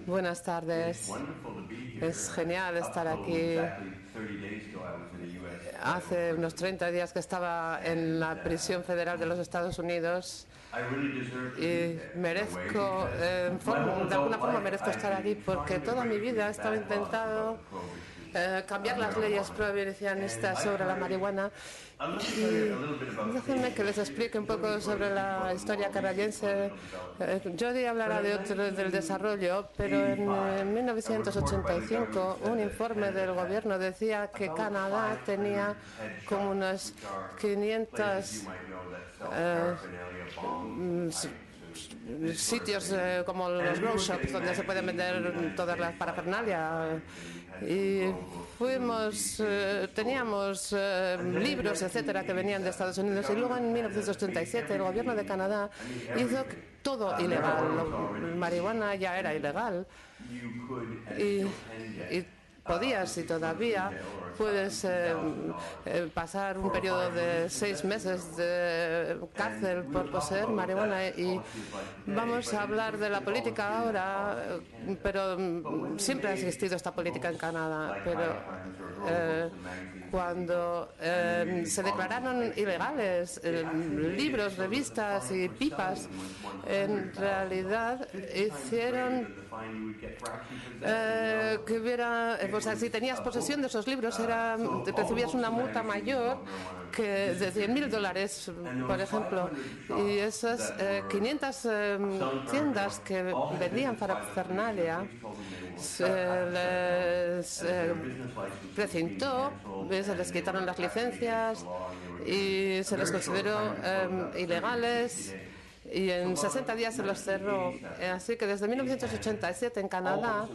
Buenas tardes. Es genial estar aquí. Hace unos 30 días que estaba en la prisión federal de los Estados Unidos y merezco, de alguna forma merezco estar aquí porque toda mi vida he estado intentando cambiar las leyes prohibicionistas sobre la marihuana. Y déjenme que les explique un poco sobre la historia canadiense. Jody hablará del desarrollo, pero en 1985 un informe del gobierno decía que Canadá tenía como unas 500 sitios como los grow shops donde se pueden vender todas las parafernalia. Y teníamos libros, etcétera, que venían de Estados Unidos. Y luego en 1987 el gobierno de Canadá hizo todo ilegal. La marihuana ya era ilegal. Y podías y todavía puedes pasar un periodo de 6 meses de cárcel por poseer marihuana. Y vamos a hablar de la política ahora, pero siempre ha existido esta política en Canadá. Pero cuando se declararon ilegales libros, revistas y pipas, en realidad hicieron que hubiera, o sea, si tenías posesión de esos libros recibías una multa mayor que de $100,000, por ejemplo. Y esas 500 tiendas que vendían parafernalia se les precintó, se les quitaron las licencias y se les consideró ilegales. Y en 60 días se los cerró. Así que desde 1987 en Canadá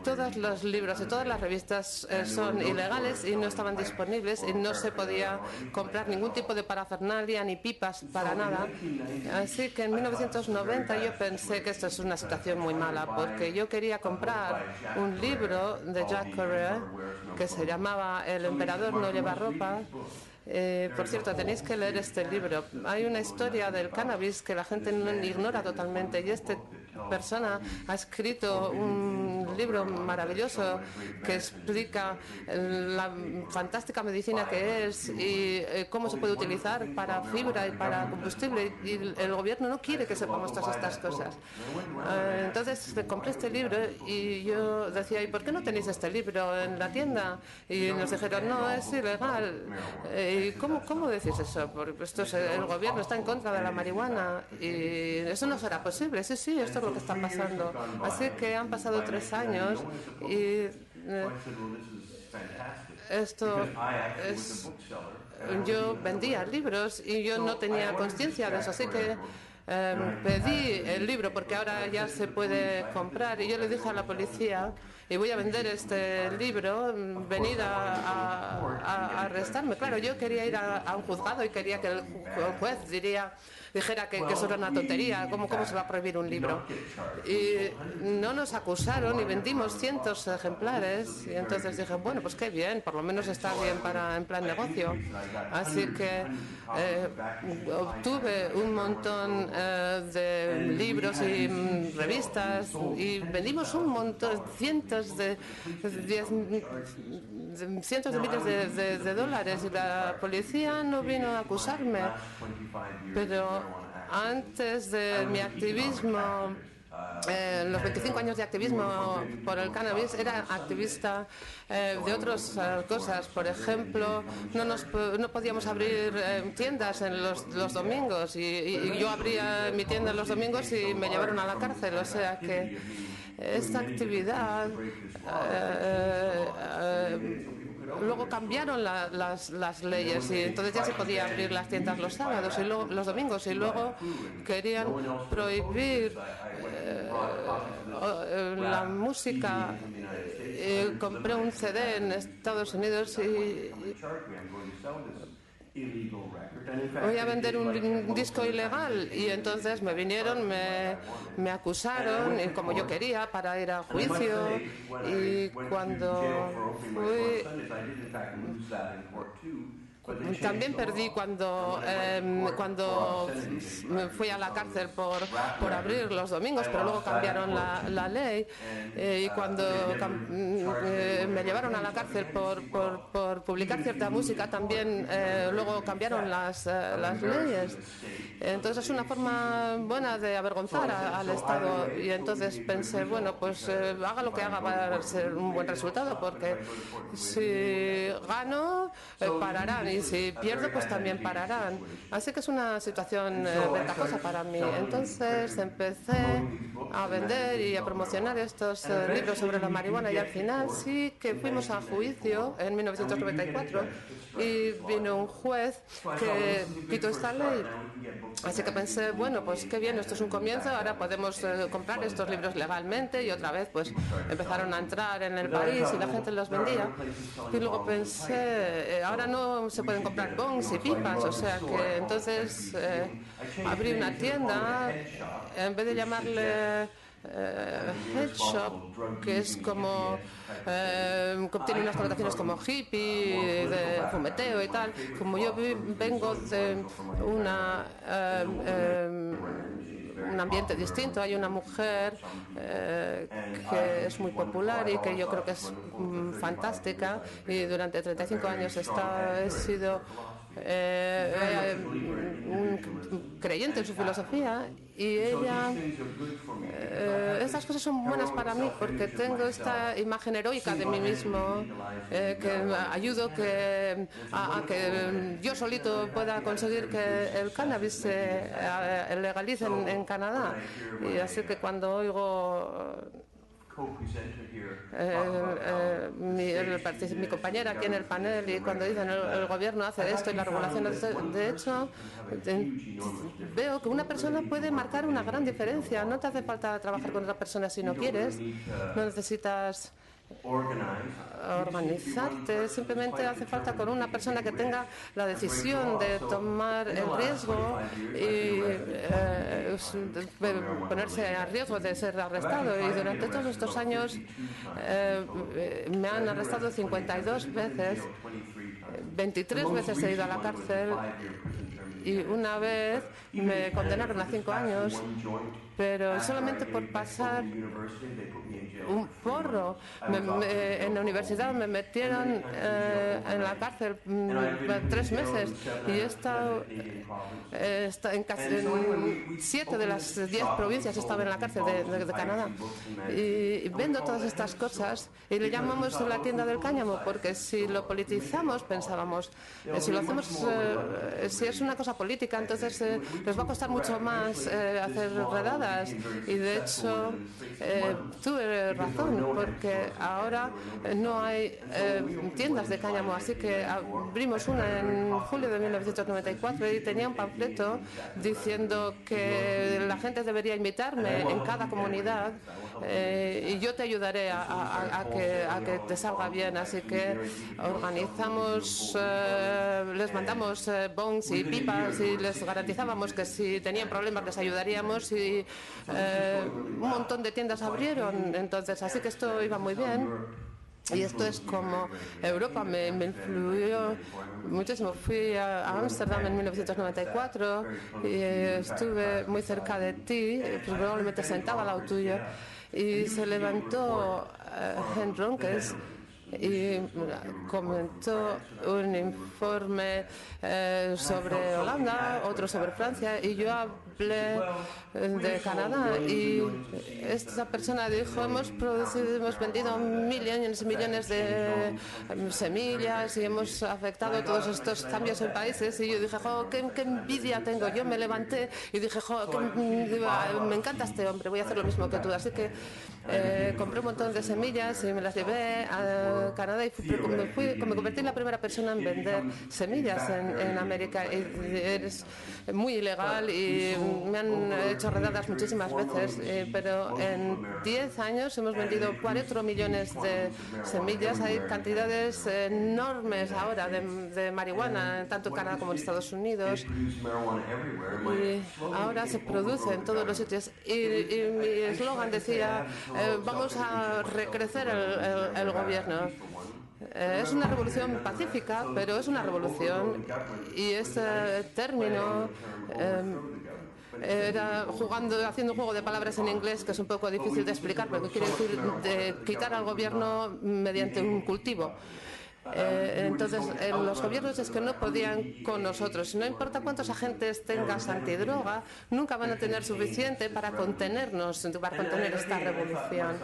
todos los libros y todas las revistas son ilegales y no estaban disponibles y no se podía comprar ningún tipo de parafernalia ni pipas para nada. Así que en 1990 yo pensé que esto es una situación muy mala porque yo quería comprar un libro de Jack Courier que se llamaba El emperador no lleva ropa. Por cierto, tenéis que leer este libro. Hay una historia del cannabis que la gente no ignora totalmente y esta persona ha escrito un libro maravilloso que explica la fantástica medicina que es y cómo se puede utilizar para fibra y para combustible, y el gobierno no quiere que sepamos todas estas cosas. Entonces compré este libro y yo decía, ¿y por qué no tenéis este libro en la tienda? Y nos dijeron, no, es ilegal. ¿Y cómo decís eso? Porque el gobierno está en contra de la marihuana y eso no será posible. Sí, esto es lo que está pasando. Así que han pasado 3 años y esto es... Yo vendía libros y yo no tenía conciencia de eso, así que pedí el libro porque ahora ya se puede comprar y yo le dije a la policía, y voy a vender este libro, venid a arrestarme. Claro, yo quería ir a un juzgado y quería que el juez dijera que eso era una tontería, ¿cómo se va a prohibir un libro? Y no nos acusaron y vendimos cientos de ejemplares y entonces dije, bueno, pues qué bien, por lo menos está bien en plan negocio. Así que obtuve un montón de libros y revistas y vendimos un montón, cientos de miles de dólares y la policía no vino a acusarme. Pero antes de mi activismo, los 25 años de activismo por el cannabis, era activista de otras cosas. Por ejemplo, no podíamos abrir tiendas en los domingos y yo abría mi tienda los domingos y me llevaron a la cárcel. O sea que esta actividad luego cambiaron las leyes y entonces ya se podía abrir las tiendas los sábados y los domingos, y luego querían prohibir la música. Compré un CD en Estados Unidos y voy a vender un disco ilegal, y entonces me vinieron, me acusaron y como yo quería para ir a juicio, y cuando fui también perdí cuando fui a la cárcel por abrir los domingos, pero luego cambiaron la ley y cuando me llevaron a la cárcel por publicar cierta música también luego cambiaron las leyes. Entonces es una forma buena de avergonzar al Estado y entonces pensé, bueno, pues haga lo que haga va a ser un buen resultado porque si gano pararán y si pierdo pues también pararán. Así que es una situación ventajosa para mí. Entonces empecé a vender y a promocionar estos libros sobre la marihuana y al final sí que fuimos a juicio en 1994 y vino un juez que quitó esta ley. Así que pensé, bueno, pues qué bien, esto es un comienzo, ahora podemos comprar estos libros legalmente y otra vez pues empezaron a entrar en el país y la gente los vendía. Y luego pensé, ahora no se pueden comprar bongs y pipas, o sea que entonces abrí una tienda, en vez de llamarle head shop, que es como tiene unas connotaciones como hippie, de fumeteo y tal. Como yo vengo de un ambiente distinto, hay una mujer que es muy popular y que yo creo que es fantástica y durante 35 años he sido un creyente en su filosofía y ella estas cosas son buenas para mí porque tengo esta imagen heroica de mí mismo que ayudo a que yo solito pueda conseguir que el cannabis se legalice en Canadá y así que cuando oigo mi compañera aquí en el panel y cuando dicen el gobierno hace esto y la regulación de hecho veo que una persona puede marcar una gran diferencia. No te hace falta trabajar con otra persona si no quieres, no necesitas organizarte, simplemente hace falta con una persona que tenga la decisión de tomar el riesgo y ponerse a riesgo de ser arrestado. Y durante todos estos años me han arrestado 52 veces, 23 veces he ido a la cárcel y una vez me condenaron a 5 años, pero solamente por pasar un porro. En la universidad me metieron en la cárcel 3 meses y he estado en 7 de las 10 provincias he estado en la cárcel de Canadá y vendo todas estas cosas y le llamamos la tienda del cáñamo porque si lo politizamos pensábamos si lo hacemos si es una cosa política entonces les va a costar mucho más hacer redadas y de hecho tuve razón porque ahora no hay tiendas de cáñamo, así que abrimos una en julio de 1994 y tenía un panfleto diciendo que la gente debería invitarme en cada comunidad y yo te ayudaré a que te salga bien, así que organizamos les mandamos bongs y pipas y les garantizábamos que si tenían problemas les ayudaríamos y un montón de tiendas abrieron entonces, así que esto iba muy bien. Y esto es como Europa me influyó muchísimo. Fui a Ámsterdam en 1994 y estuve muy cerca de ti, pues probablemente sentado al lado tuyo, y se levantó Henk Ronkes y comentó un informe sobre Holanda, otro sobre Francia, y yo hablé de Canadá y esta persona dijo hemos vendido millones y millones de semillas y hemos afectado todos estos cambios en países y yo dije qué envidia tengo. Yo me levanté y dije me encanta este hombre, voy a hacer lo mismo que tú, así que compré un montón de semillas y me las llevé a Canadá y me convertí en la primera persona en vender semillas en América y es muy ilegal y me han hecho redadas muchísimas veces, pero en 10 años hemos vendido 4 millones de semillas. Hay cantidades enormes ahora de marihuana, tanto en Canadá como en Estados Unidos, y ahora se produce en todos los sitios. Y mi eslogan decía, vamos a recrecer el gobierno. Es una revolución pacífica, pero es una revolución, y ese término era haciendo un juego de palabras en inglés que es un poco difícil de explicar, pero que quiere decir de quitar al gobierno mediante un cultivo. Entonces, los gobiernos es que no podían con nosotros. No importa cuántos agentes tengas antidroga, nunca van a tener suficiente para contenernos, para contener esta revolución.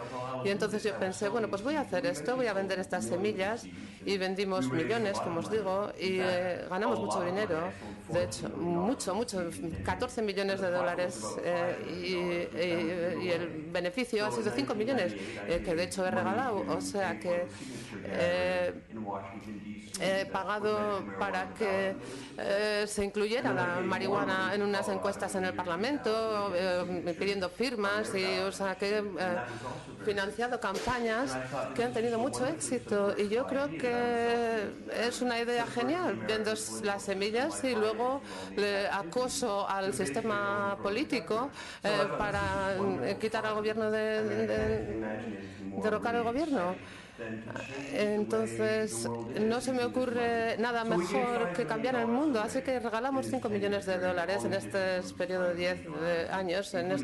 Y entonces yo pensé, bueno, pues voy a hacer esto, voy a vender estas semillas, y vendimos millones, como os digo, y ganamos mucho dinero. De hecho, mucho, 14 millones de dólares, y el beneficio ha sido 5 millones, que de hecho he regalado. O sea que he pagado para que se incluyera la marihuana en unas encuestas en el Parlamento, pidiendo firmas, y o sea que he financiado campañas que han tenido mucho éxito, y yo creo que es una idea genial. Vendo las semillas y luego le acoso al sistema político para quitar al gobierno, derrocar el gobierno. Entonces, no se me ocurre nada mejor que cambiar el mundo, así que regalamos 5 millones de dólares en este periodo de 10 años en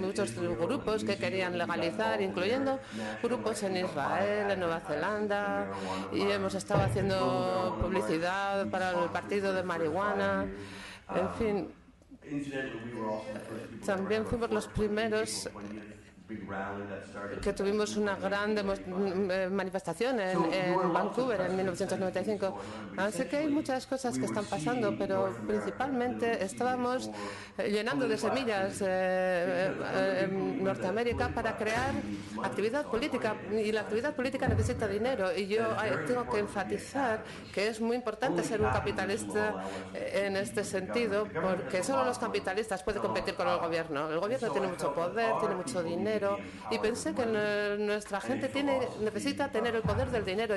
muchos grupos que querían legalizar, incluyendo grupos en Israel, en Nueva Zelanda, y hemos estado haciendo publicidad para el partido de marihuana. En fin, también fuimos los primeros que tuvimos una gran manifestación en Vancouver en 1995. Así que hay muchas cosas que están pasando, pero principalmente estábamos llenando de semillas en Norteamérica para crear actividad política, y la actividad política necesita dinero, y yo tengo que enfatizar que es muy importante ser un capitalista en este sentido, porque solo los capitalistas pueden competir con el gobierno. El gobierno tiene mucho poder, tiene mucho dinero, y pensé que nuestra gente necesita tener el poder del dinero,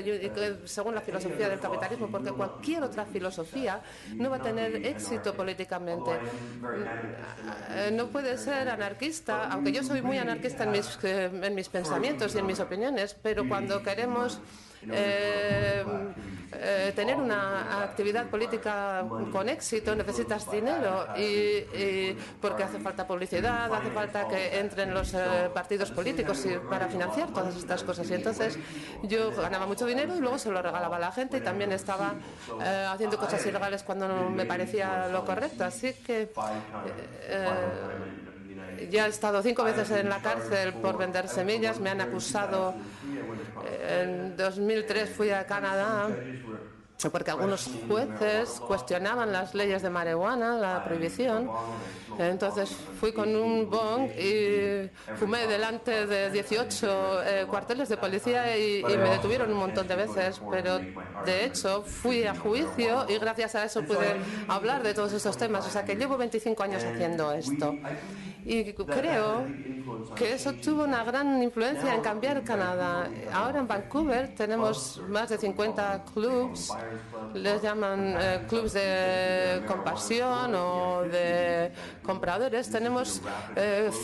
según la filosofía del capitalismo, porque cualquier otra filosofía no va a tener éxito políticamente. No puede ser anarquista, aunque yo soy muy anarquista en mis pensamientos y en mis opiniones, pero cuando queremos tener una actividad política con éxito necesitas dinero, y porque hace falta publicidad, hace falta que entren los partidos políticos para financiar todas estas cosas. Y entonces yo ganaba mucho dinero y luego se lo regalaba a la gente, y también estaba haciendo cosas ilegales cuando no me parecía lo correcto. Así que ya he estado 5 veces en la cárcel por vender semillas. Me han acusado. En 2003 fui a Canadá porque algunos jueces cuestionaban las leyes de marihuana, la prohibición. Entonces fui con un bong y fumé delante de 18 cuarteles de policía, y me detuvieron un montón de veces, pero de hecho fui a juicio y gracias a eso pude hablar de todos estos temas. O sea que llevo 25 años haciendo esto, y creo que eso tuvo una gran influencia en cambiar Canadá. Ahora en Vancouver tenemos más de 50 clubs, les llaman clubs de compasión o de compradores. Tenemos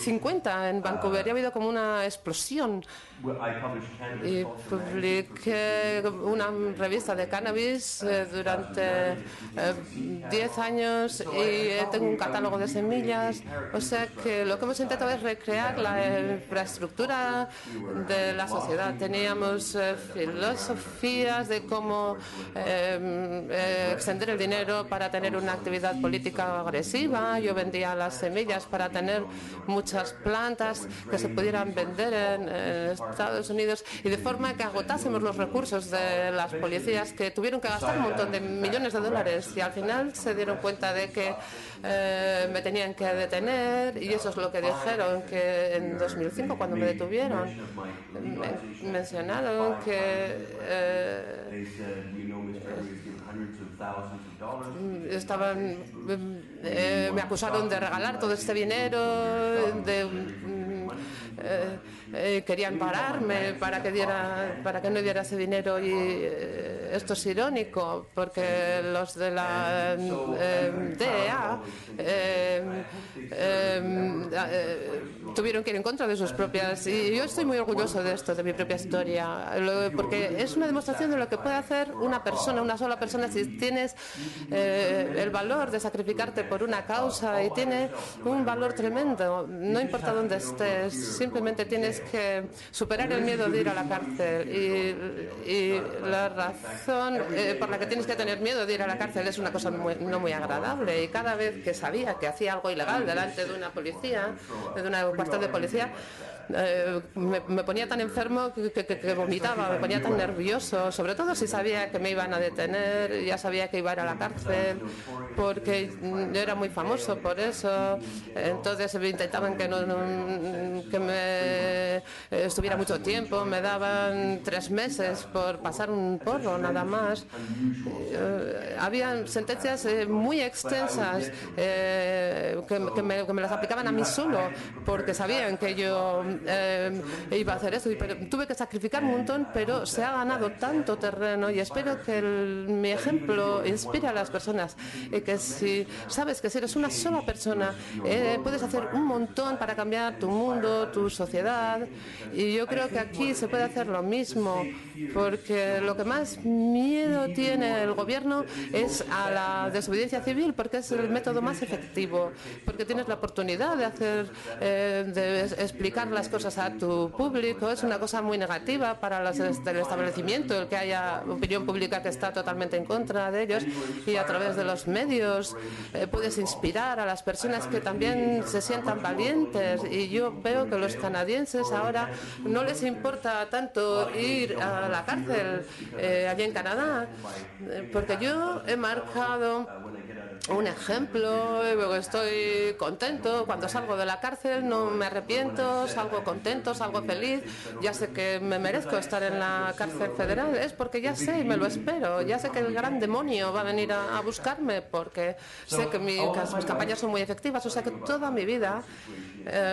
50 en Vancouver, y ha habido como una explosión. Y publiqué una revista de cannabis durante 10 años, y tengo un catálogo de semillas. O sea que lo que hemos intentado es recrear la infraestructura de la sociedad. Teníamos filosofías de cómo extender el dinero para tener una actividad política agresiva. Yo vendía las semillas para tener muchas plantas que se pudieran vender en Estados Unidos, y de forma que agotásemos los recursos de las policías, que tuvieron que gastar un montón de millones de dólares, y al final se dieron cuenta de que me tenían que detener, y eso es lo que dijeron, que en 2005 cuando me detuvieron mencionaron que me acusaron de regalar todo este dinero, querían pararme para que no diera ese dinero, y esto es irónico porque los de la DEA tuvieron que ir en contra de sus propias, y yo estoy muy orgulloso de esto, de mi propia historia, porque es una demostración de lo que puede hacer una persona, una sola persona, si tienes el valor de sacrificarte por una causa, y tiene un valor tremendo, no importa dónde estés, simplemente tienes que superar el miedo de ir a la cárcel, y la razón por la que tienes que tener miedo de ir a la cárcel es una cosa no muy agradable, y cada vez que sabía que hacía algo ilegal delante de una policía, de una cuartel de policía, me ponía tan enfermo que vomitaba, me ponía tan nervioso, sobre todo si sabía que me iban a detener, ya sabía que iba a ir a la cárcel, porque yo era muy famoso por eso, entonces intentaban que me estuviera mucho tiempo, me daban 3 meses por pasar un porro nada más. Había sentencias muy extensas que me las aplicaban a mí solo, porque sabían que yo iba a hacer eso, pero tuve que sacrificar un montón, pero se ha ganado tanto terreno, y espero que mi ejemplo inspire a las personas, y que si sabes que si eres una sola persona puedes hacer un montón para cambiar tu mundo, tu sociedad, y yo creo que aquí se puede hacer lo mismo, porque lo que más miedo tiene el gobierno es a la desobediencia civil, porque es el método más efectivo, porque tienes la oportunidad de explicar las cosas a tu público. Es una cosa muy negativa para el establecimiento el que haya opinión pública que está totalmente en contra de ellos, y a través de los medios puedes inspirar a las personas que también se sientan valientes, y yo veo que los canadienses ahora no les importa tanto ir a la cárcel allí en Canadá, porque yo he marcado un ejemplo, estoy contento cuando salgo de la cárcel, no me arrepiento, salgo contento, salgo feliz, ya sé que me merezco estar en la cárcel federal, es porque ya sé y me lo espero, ya sé que el gran demonio va a venir a buscarme, porque sé que mis campañas son muy efectivas, o sea que toda mi vida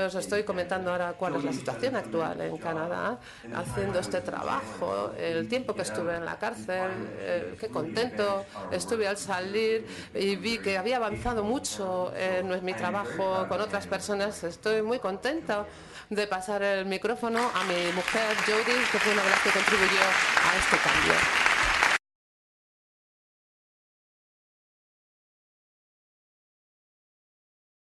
os estoy comentando ahora cuál es la situación actual en Canadá, haciendo este trabajo, el tiempo que estuve en la cárcel, qué contento estuve al salir, y vi que había avanzado mucho en mi trabajo con otras personas. Estoy muy contenta de pasar el micrófono a mi mujer Jody, que fue una de las que contribuyó a este cambio.